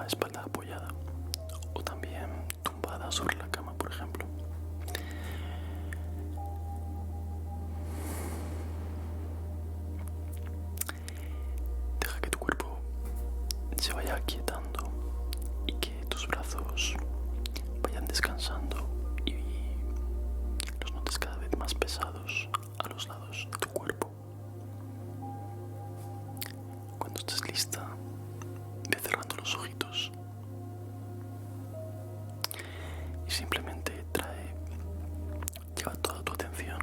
la espalda apoyada o también tumbada sobre la cama, por ejemplo. Deja que tu cuerpo se vaya aquietando y que tus brazos vayan descansando y los notes cada vez más pesados a los lados de tu cuerpo. Cuando estés lista, ve cerrando los ojitos y simplemente lleva toda tu atención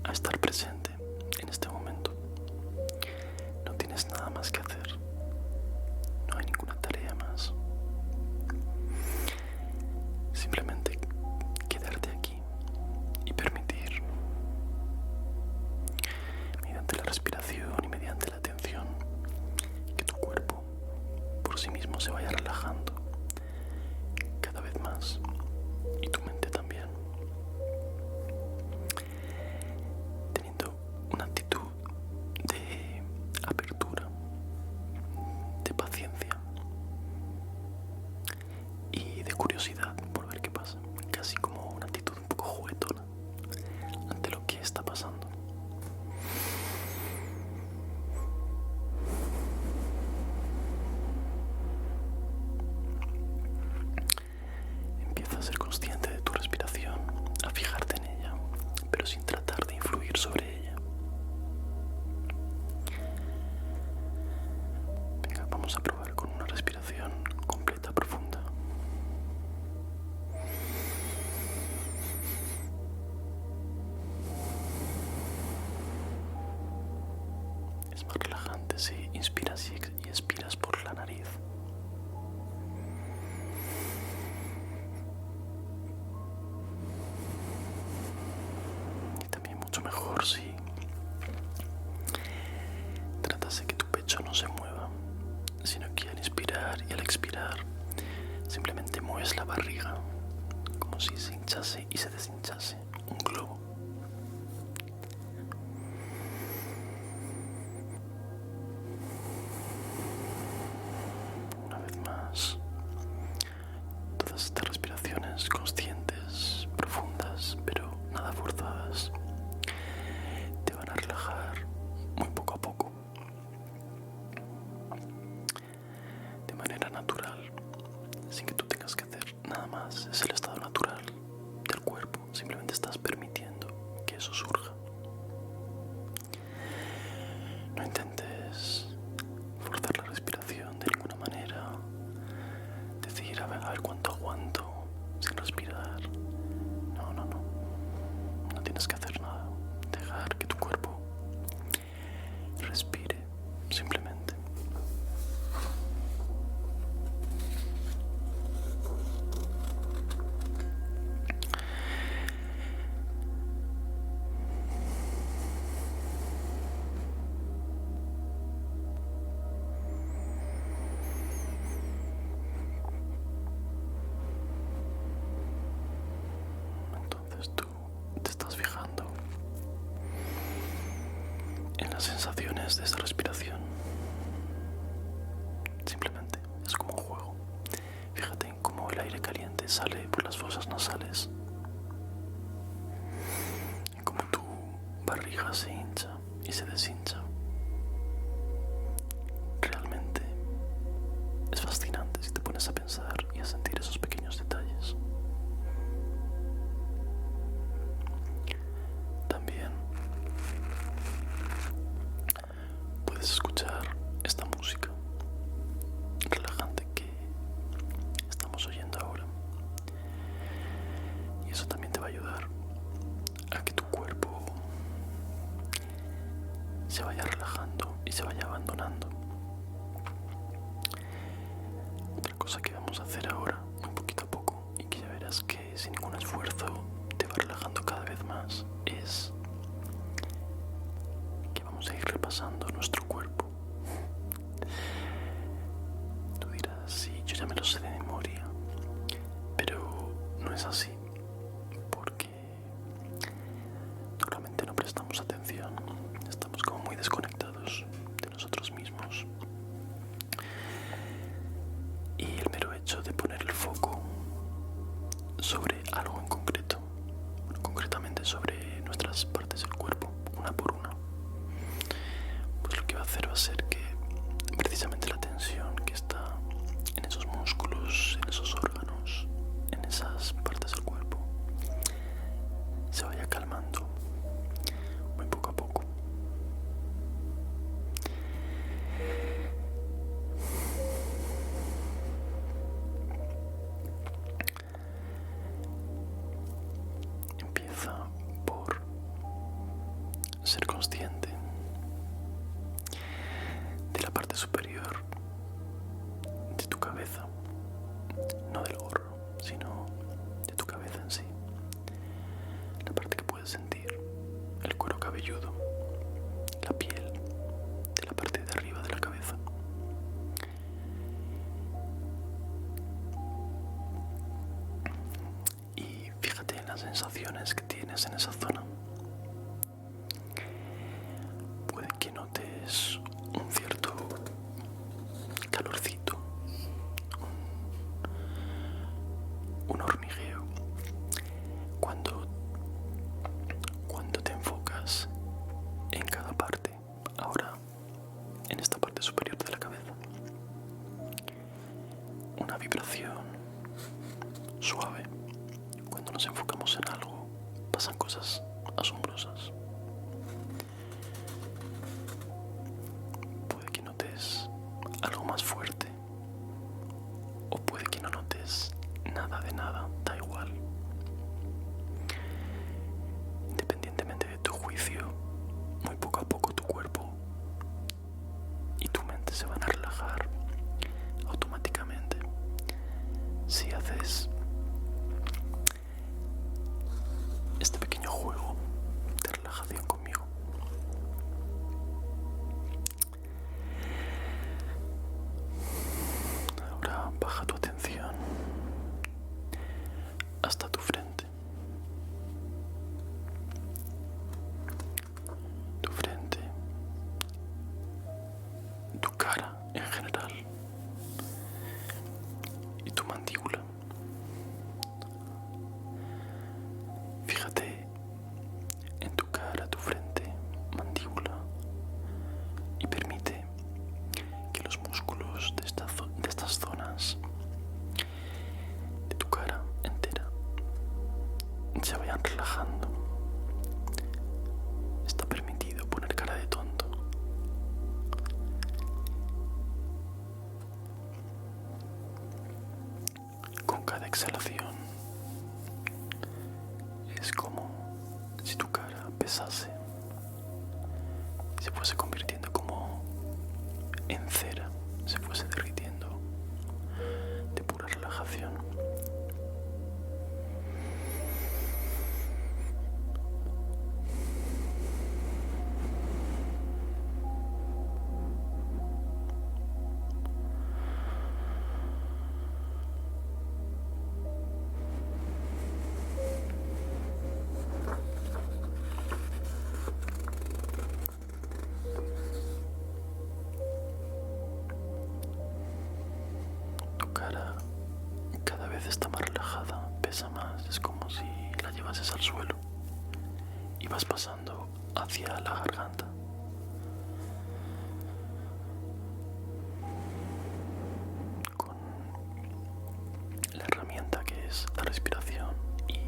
a estar presente en este momento. No tienes nada más que hacer, no hay ninguna tarea más. Simplemente quedarte aquí y permitir, mediante la respiración y mediante la atención, que tu cuerpo por sí mismo se vaya relajando cada vez más y tu mente también, teniendo una actitud de apertura, de paciencia y de curiosidad por ver qué pasa, casi como una actitud un poco juguetona ante lo que está pasando. Empieza a ser consciente de tu respiración, a fijarte en ella, pero sin tratar de influir sobre ella. Venga, vamos a probar con una respiración completa, profunda. Es más relajante si inspiras y expiras por la nariz. Y también mucho mejor si tratas de que tu pecho no se mueva, sino que al inspirar y al expirar simplemente mueves la barriga, como si se hinchase y se deshinchase un globo. Una vez más, todas estas respiraciones conscientes, profundas, pero nada forzadas, te van a relajar muy poco a poco, de manera natural, sin que tú tengas que hacer nada más. Es el estado natural del cuerpo, simplemente estás permitiendo que eso surja. No intentes forzar la respiración de ninguna manera, decir a ver cuánto aguanto sin respirar. No tienes que hacer nada, dejar que tu cuerpo respire simplemente. Entonces tú te estás fijando en las sensaciones de esta respiración. Simplemente es como un juego. Fíjate en cómo el aire caliente sale por las fosas nasales, en cómo tu barriga se hincha y se deshincha. Realmente es fascinante si te pones a pensar y a sentir esos pequeños detalles. También puedes escuchar esta música relajante que estamos oyendo ahora, y eso también te va a ayudar a que tu cuerpo se vaya relajando y se vaya abandonando. Otra cosa que vamos a hacer ahora, un poquito a poco, y que ya verás que sin ningún esfuerzo te va relajando cada vez más, es que vamos a ir repasando nuestro cuerpo. Tú dirás, sí, yo ya me lo sé de memoria, pero no es así, porque normalmente no prestamos atención, estamos como muy desconectados de nosotros mismos. hecho de poner el foco sobre algo en concreto, bueno, concretamente sobre nuestras partes del cuerpo, una por una, pues lo que va a hacer va a ser que precisamente la tensión que está en esos músculos, en esos órganos, en esas partes del cuerpo, se vaya calmando muy poco a poco. Empieza por ser consciente de la parte superior de tu cabeza, no del gorro, sino de tu cabeza en sí, la parte que puedes sentir, el cuero cabelludo, la piel de la parte de arriba de la cabeza. Y fíjate en las sensaciones que tienes en esa zona. Puede que notes un cierto calorcito, un hormigueo, cuando te enfocas en cada parte. Ahora, en esta parte superior de la cabeza, una vibración suave. Cuando nos enfocamos en algo, pasan cosas asombrosas. Puede que notes algo más fuerte, o puede que no notes nada de nada, da igual. Independientemente de tu juicio, muy poco a poco tu cuerpo y tu mente se van a relajar automáticamente si haces este pequeño juego de relajación conmigo. Ahora baja tu atención hasta tu frente. Tu frente, tu cara en general y tu mandíbula. Fíjate en tu cara, tu frente, mandíbula, y permite que los músculos de estas zonas de tu cara entera se vayan relajando. Está permitido poner cara de tonto. Con cada exhalación es como si tu cara pesase y se fuese convirtiendo como en cera, se fuese derritiendo de pura relajación. Tu cara cada vez está más relajada, pesa más, es como si la llevases al suelo y vas pasando hacia la garganta. Con la herramienta que es la respiración y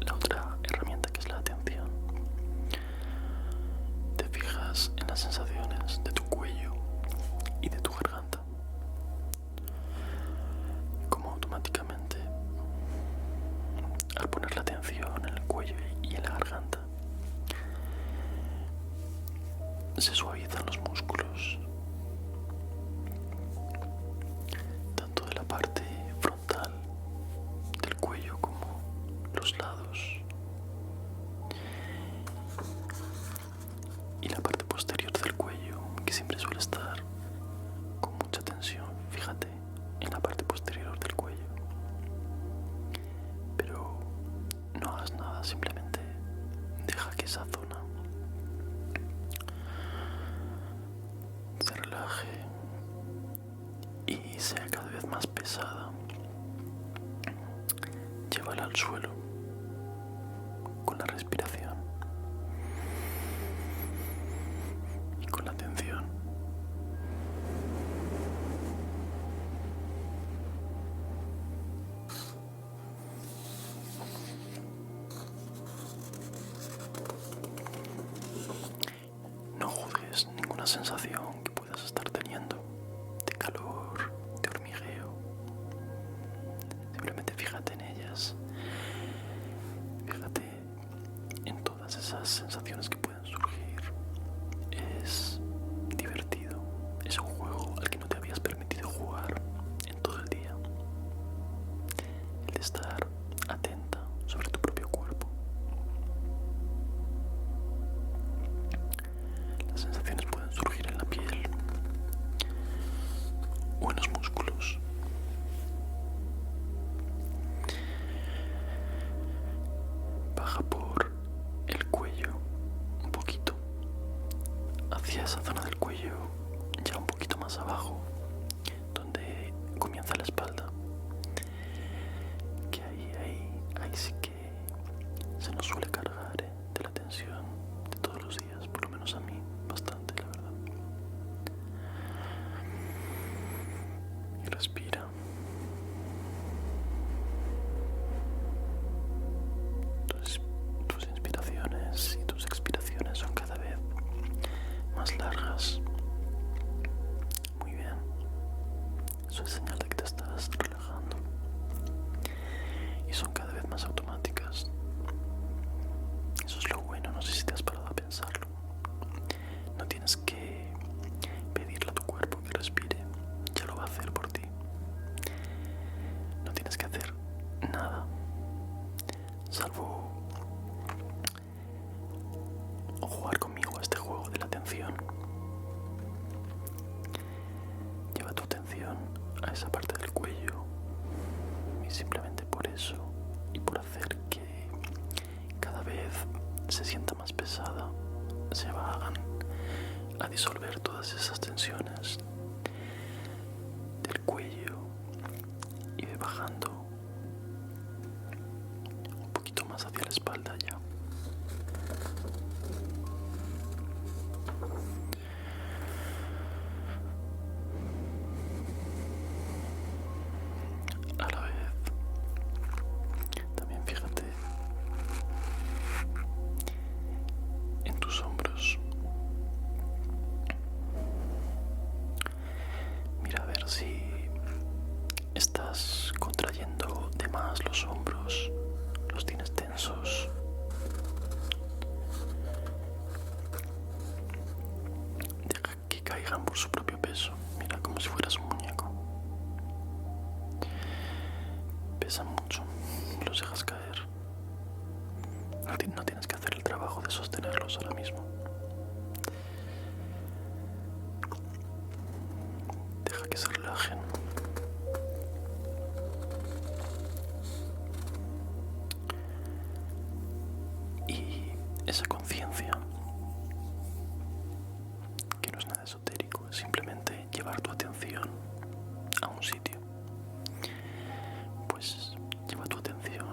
la otra herramienta que es la atención. Te fijas en las sensaciones de tu cuello y de tu garganta. Como automáticamente, al poner la atención en el cuello y en la garganta, se suavizan los músculos, tanto de la parte frontal del cuello como los lados, y la parte posterior del cuello, que siempre suele estar con mucha tensión. Fíjate en la parte posterior del cuello, pero no hagas nada, simplemente deja que esa zona se relaje y sea cada vez más pesada. al suelo con la respiración y con la atención. No juzgues ninguna sensación que puedas estar teniendo, de calor, de hormigueo. Simplemente fíjate en ellas. Fíjate en todas esas sensaciones que pueden surgir. Es divertido. Es un juego al que no te habías permitido jugar en todo el día. El de estar atenta sobre tu propio cuerpo. Las sensaciones pueden surgir en la piel o en los músculos. Baja por el cuello un poquito, hacia esa zona del cuello, ya un poquito más abajo, donde comienza la espalda, que ahí sí que se nos suele cargar de la tensión de todos los días, por lo menos a mí, bastante, la verdad. Y respira. Tus inspiraciones y tus expiraciones son cada vez más largas. Muy bien. Eso es señal de que te estás relajando. Y son cada vez más automáticas. Eso es lo bueno, no sé si te has parado a pensarlo. No tienes que pedirle a tu cuerpo que respire, ya lo va a hacer por ti. No tienes que hacer nada, salvo o jugar conmigo a este juego de la atención. Lleva tu atención a esa parte del cuello y simplemente por eso y por hacer que cada vez se sienta más pesada, se van a disolver todas esas tensiones del cuello y ve bajando un poquito más hacia la espalda ya. A la vez, también fíjate en tus hombros. Mira a ver si estás contrayendo de más los hombros, los tienes tensos. Deja que caigan por su propio peso. Mira, como si fueras un muñeco. Pesan mucho, los dejas caer. No tienes que hacer el trabajo de sostenerlos ahora mismo. Deja que se relajen. Y esa conciencia, que no es nada esotérico, es simplemente llevar tu atención a un sitio. Pues lleva tu atención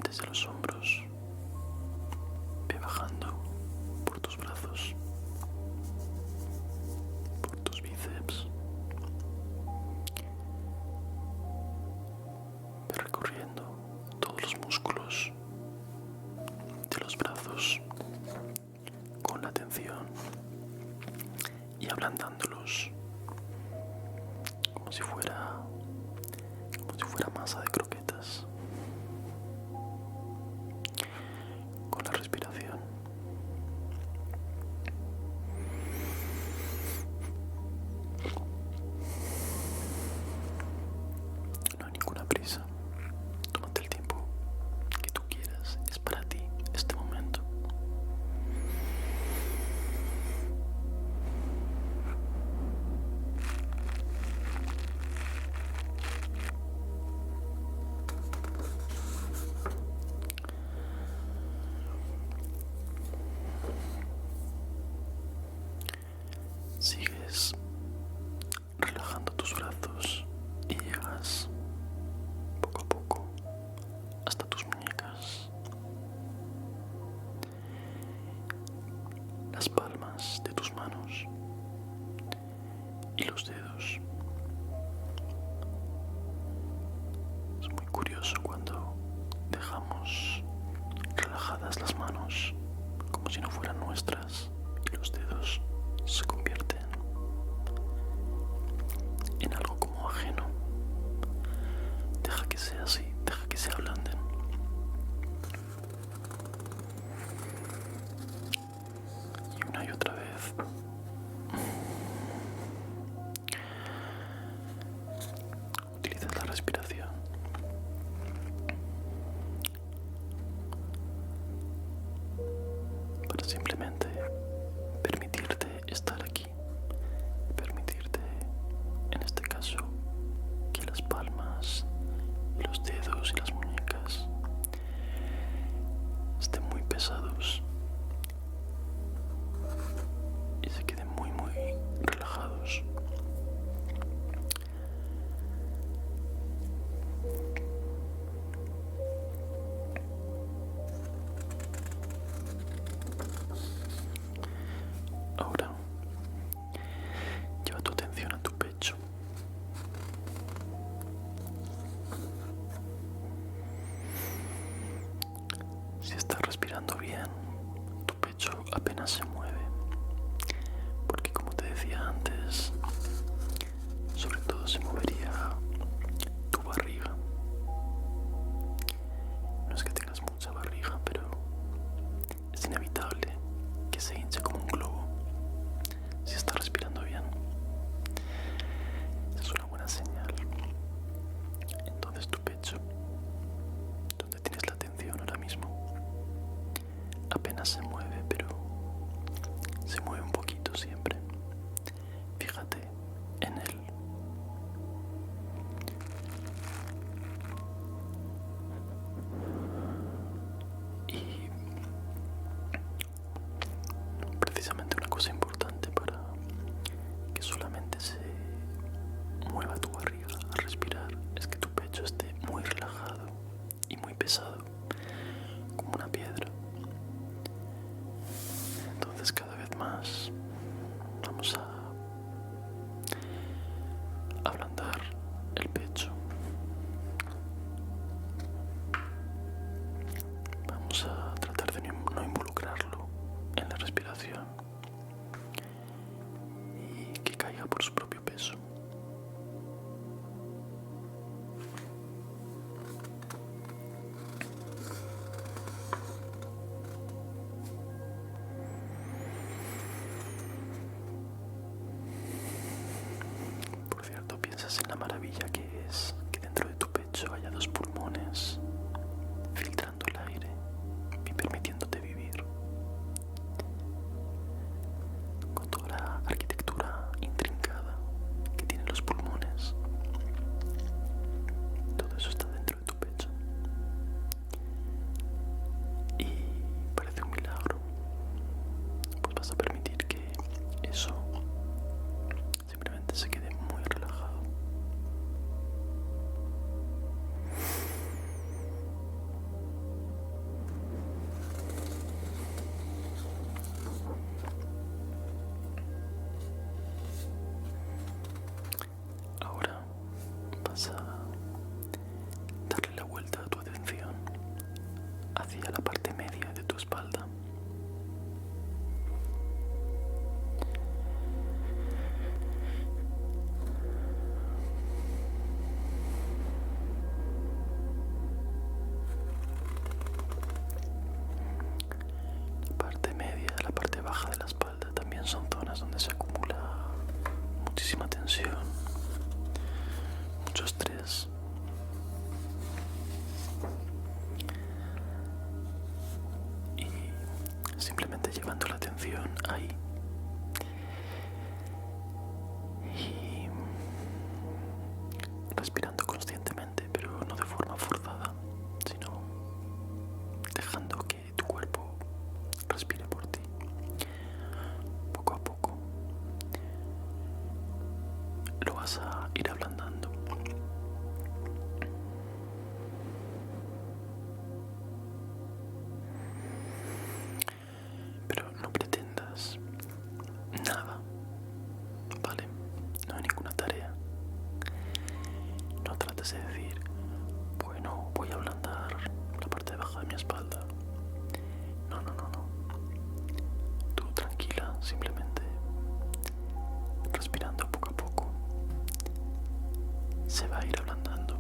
desde los hombros, ve bajando por tus brazos, por tus bíceps, ve recorriendo todos los músculos de los brazos con la atención y ablandándolos como si fuera masa de croquetas, con la respiración. No hay ninguna prisa. Tómate el tiempo que tú quieras. Es para ti este momento. Sigues relajando tus brazos y llegas poco dejamos relajadas las manos como si no fueran nuestras y los dedos se convierten en algo como ajeno. Deja que sea así, deja que se ablanden. Y una y otra vez. Utiliza la respiración para simplemente permitirte estar aquí, permitirte, en este caso, que las palmas y los dedos y las muñecas estén muy pesados y se queden muy relajados. Ahora, lleva tu atención a tu pecho. Si estás respirando bien, tu pecho apenas se mueve, porque como te decía antes, sobre todo se movería tu barriga. No es que tengas mucha barriga, pero es inevitable que se hinche como un globo si estás respirando bien. Esa es una buena señal. Entonces tu pecho, donde tienes la atención ahora mismo, apenas se mueve, pero se mueve un poquito siempre. Fíjate en él. Y precisamente una cosa importante para que solamente se mueva tu barriga al respirar es que tu pecho esté muy relajado y muy pesado, como una piedra. Entonces cada vez más vamos a ablandar el pecho. Vamos a tratar de no involucrarlo en la respiración y que caiga por su propio peso. Por cierto, piensas en la maravilla que es que dentro de tu pecho haya dos pulmones filtrando el aire y permitiéndote vivir, con toda la arquitectura intrincada que tienen los pulmones. Todo eso está dentro de tu pecho y parece un milagro. Pues vas a permitir que eso simplemente se quede muy relajado. Ahora vas a darle la vuelta a tu atención hacia la parte media de tu espalda. La parte media, la parte baja de la espalda también son zonas donde se acumula muchísima tensión, mucho estrés. Y simplemente llevando la atención ahí y respirando conscientemente, pero no de forma forzada, sino dejando que tu cuerpo respire por ti, poco a poco lo vas a ir ablandando. Pero no pretendas nada, ¿vale? No hay ninguna tarea. No trates de decir, bueno, voy a ablandar la va a ir ablandando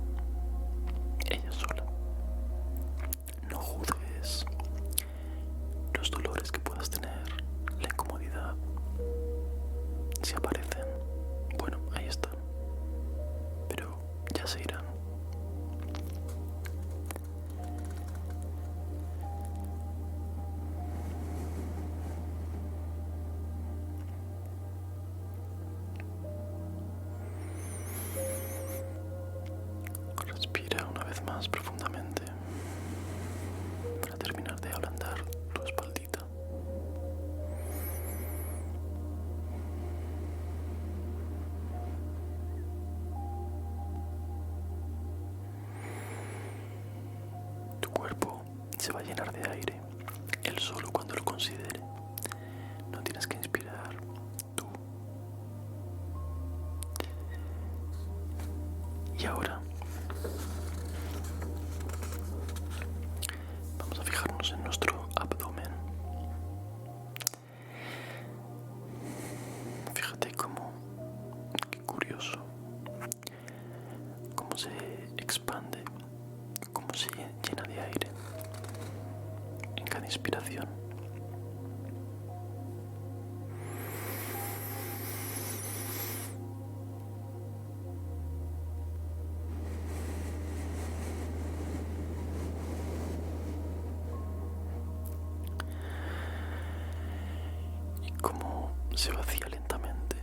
ella sola. No juzgues los dolores que puedas tener, la incomodidad. Si aparecen, bueno, ahí están, pero ya se irán. Respira una vez más profundamente para terminar de ablandar tu espaldita. Tu cuerpo se va a llenar de aire, él solo cuando lo considere. No tienes que inspirar tú. Y ahora vamos a fijarnos en nuestro abdomen. Fíjate cómo, qué curioso, cómo se expande, cómo se llena de aire en cada inspiración. Y cómo se vacía lentamente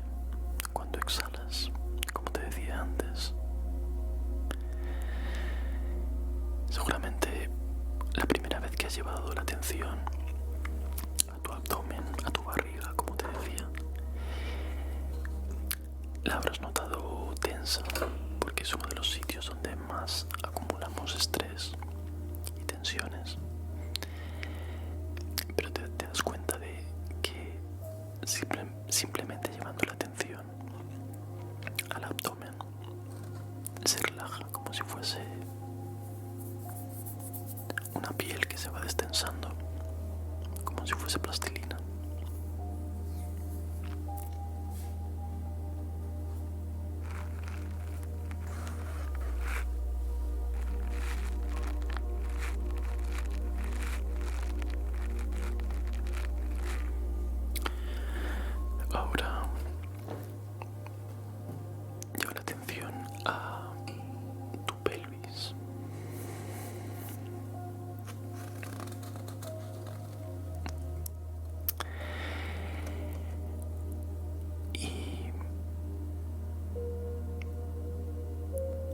cuando exhalas, como te decía antes. Seguramente la primera vez que has llevado la atención a tu abdomen, a tu barriga, como te decía, la habrás notado tensa, porque es uno de los sitios donde más acumulamos estrés y tensiones. Pero te das cuenta de que simplemente llevando la atención al abdomen se relaja como si fuese una piel que se va destensando, como si fuese plastilina. Ahora lleva la atención a tu pelvis.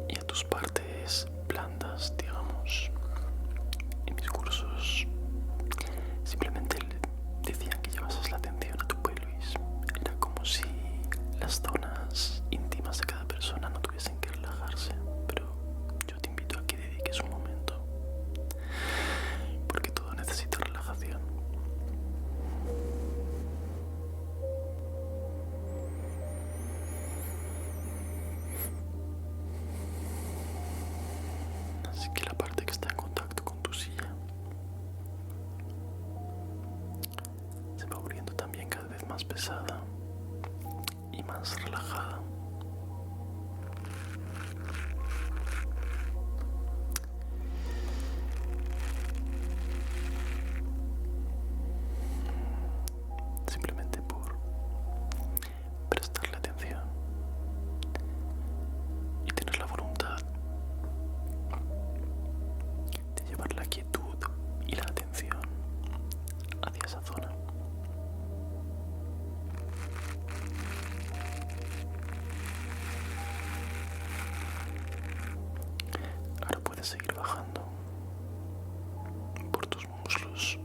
Y a tus partes blandas, digamos. En mis cursos simplemente decían que llevases la atención a tu pelvis. Era como si las zonas íntimas de cada persona no tuviesen que relajarse, pero yo te invito a que dediques un momento, porque todo necesita relajación. Así que la parte que está en contacto con tu silla se va volviendo también cada vez más pesada y más relajada. Simplemente por prestarle atención y tener la voluntad de llevar la quietud y la atención hacia esa zona. Ahora puedes seguir bajando por tus muslos.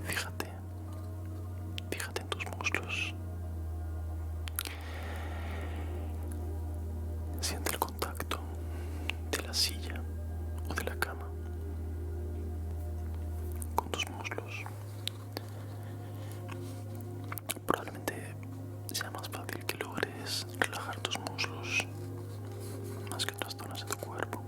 Fíjate en tus muslos. Siente el contacto de la silla o de la cama con tus muslos. Probablemente sea más fácil que logres relajar tus muslos más que otras zonas de tu cuerpo.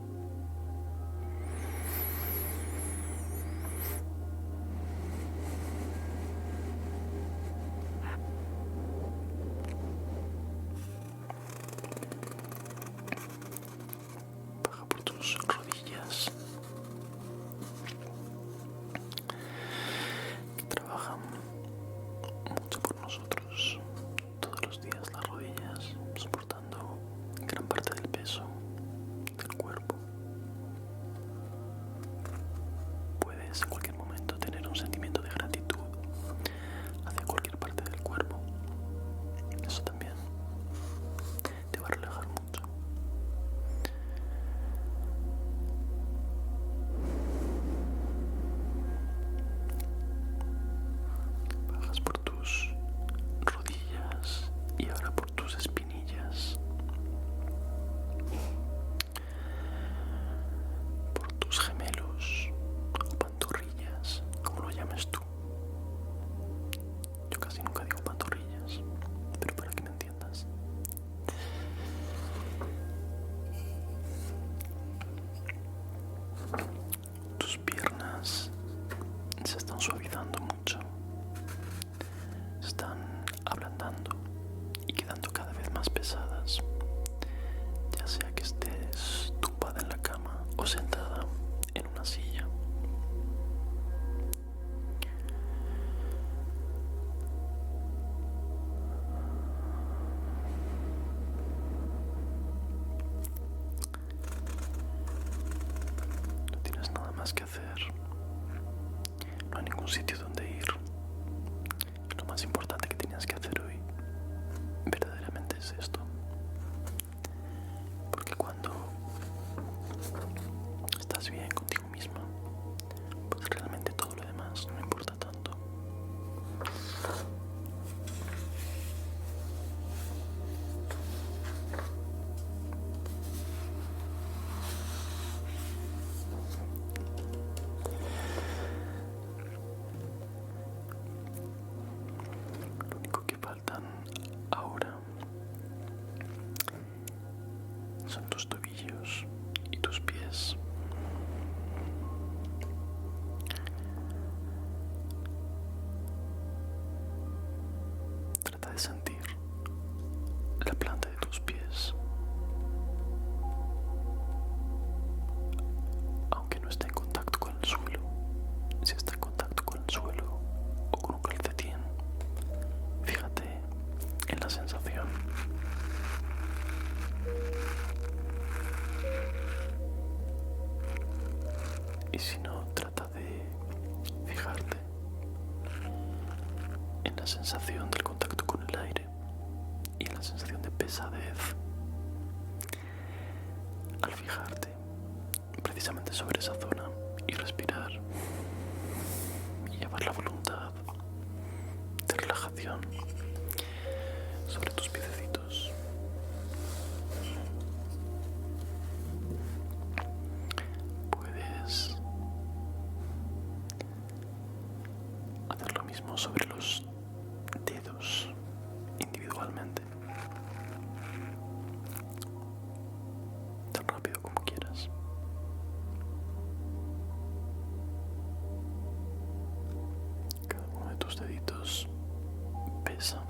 Tus piernas se están suavizando mucho, se están ablandando y quedando cada vez más pesadas, ya sea que estés tumbada en la cama o sentada en una silla. No tienes nada más que hacer, no hay ningún sitio donde ir. Lo más importante que tenías que hacer hoy verdaderamente es esto, porque cuando estás bien contigo misma, pues realmente todo lo demás no importa tanto. Lo único que faltan ahora son tus tobillos y tus pies. Trata de sentir la planta de tus pies, aunque no esté en contacto con el suelo. Si está en contacto con el suelo o con un calcetín, fíjate en la sensación. Y si no, trata de fijarte en la sensación del contacto con el aire y en la sensación de pesadez al fijarte precisamente sobre esa zona y respirar y llevar la voluntad de relajación sobre tus piececitos. Puedes hacer lo mismo sobre los dedos individualmente, tan rápido como quieras. Cada uno de tus deditos pesa,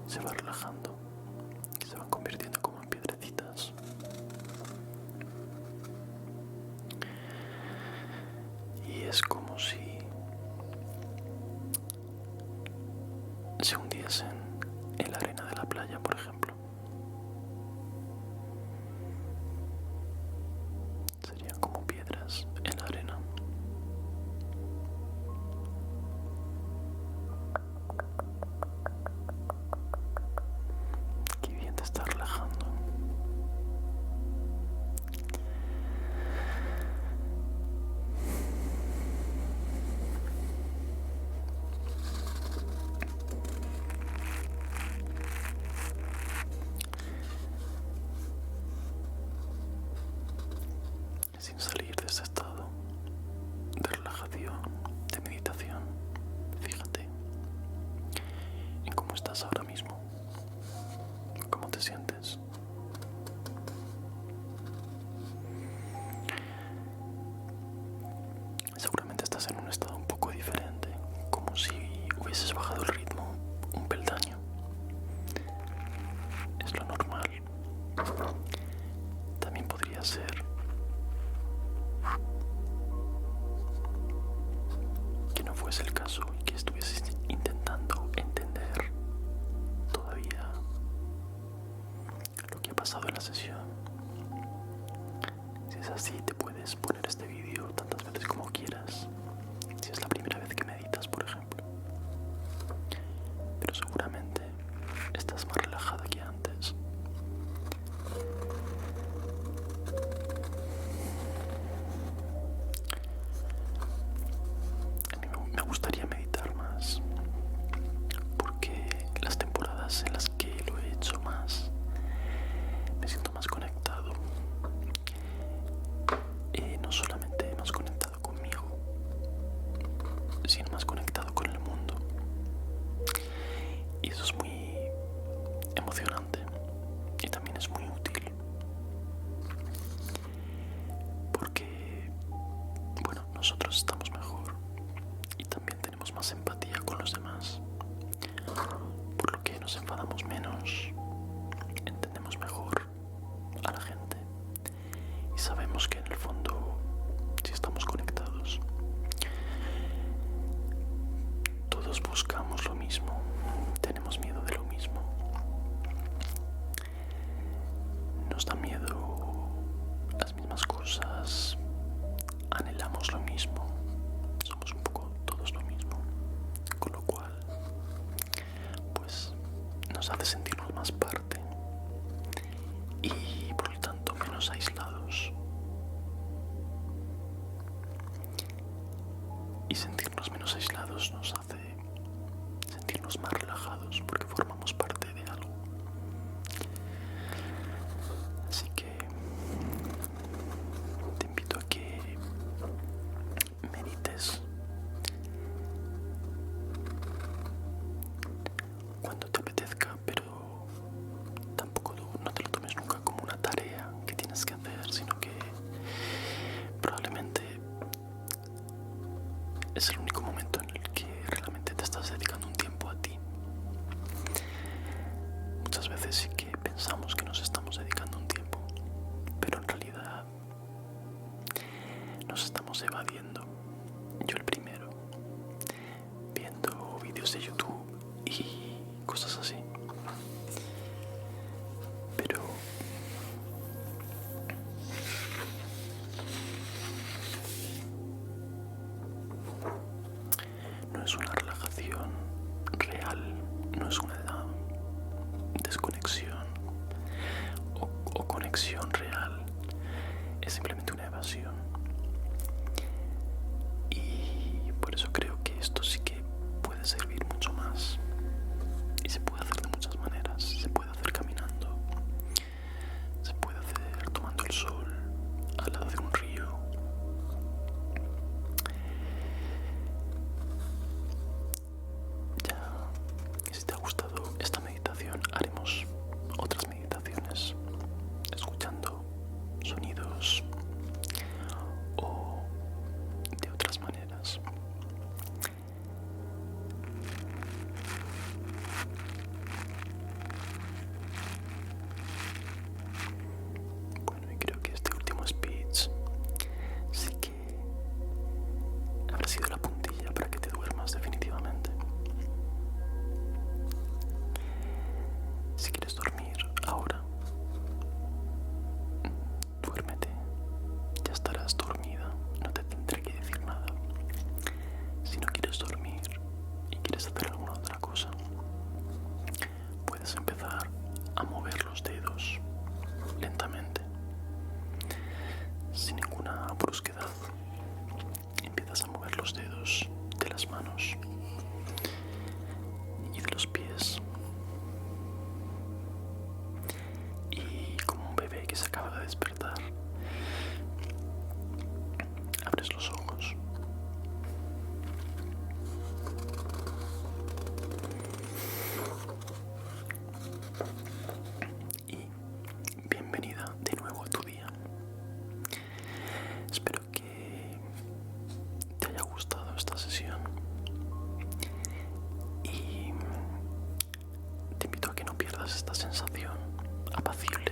se va relajando y se van convirtiendo como en piedrecitas. Y es como si se hundiesen en la arena de la playa, por ejemplo. Serían como piedras en la arena. Qué bien te está relajando. Sin salir de ese estado de relajación, de meditación, fíjate en cómo estás ahora mismo, cómo te sientes. Seguramente estás en un estado un poco diferente, como si hubieses bajado el ritmo un peldaño. Es lo normal. También podría ser que no fuese el caso y que estuvieses intentando entender todavía lo que ha pasado en la sesión. Si es así, te puedes poner este vídeo tantas veces como quieras, si es la primera vez que meditas, por ejemplo. Pero seguramente estás más relajada que antes. A mí me gustaría meditar más, porque las temporadas en las que lo he hecho más, me siento más conectado. No solamente más conectado conmigo, sino más conectado con el mundo. Y eso es muy emocionante y también es muy útil. nos da miedo las mismas cosas, anhelamos lo mismo, somos un poco todos lo mismo, con lo cual pues nos hace sentirnos más parte y por lo tanto menos aislados. Y sentirnos menos aislados nos hace sentirnos más relajados porque formamos parte de algo. Así que te invito a que medites cuando te apetezca, pero tampoco no te lo tomes nunca como una tarea que tienes que hacer, sino que probablemente es el único momento en el que realmente te estás dedicando un tiempo a ti. Muchas veces sí que pensamos que nos estamos dedicando un tiempo, pero en realidad nos estamos evadiendo. Yo el primero, viendo vídeos de YouTube y cosas así. Pero no es una relajación real, no es una desconexión o conexión real, es simplemente una evasión. Y por eso creo que esto sí que puede servir mucho más y se puede hacer de muchas maneras. Se puede hacer caminando, se puede hacer tomando el sol al lado de un río. Ya, si te ha gustado esta meditación, haremos otras meditaciones escuchando sonidos o de otras maneras. Bueno, y creo que este último speech sí que habrá sido la puntilla para que te duermas definitivamente. Si quieres dormir ahora, duérmete, ya estarás dormida, no te tendré que decir nada. Si no quieres dormir y quieres hacer alguna otra cosa, puedes empezar a mover los dedos lentamente, sin ninguna brusquedad. Empiezas a mover los dedos de las manos y de los pies. Y como un bebé que se acaba de despertar, abres los ojos. Y bienvenida de nuevo a tu día. Espero que te haya gustado esta sesión y te invito a que no pierdas esta sensación apacible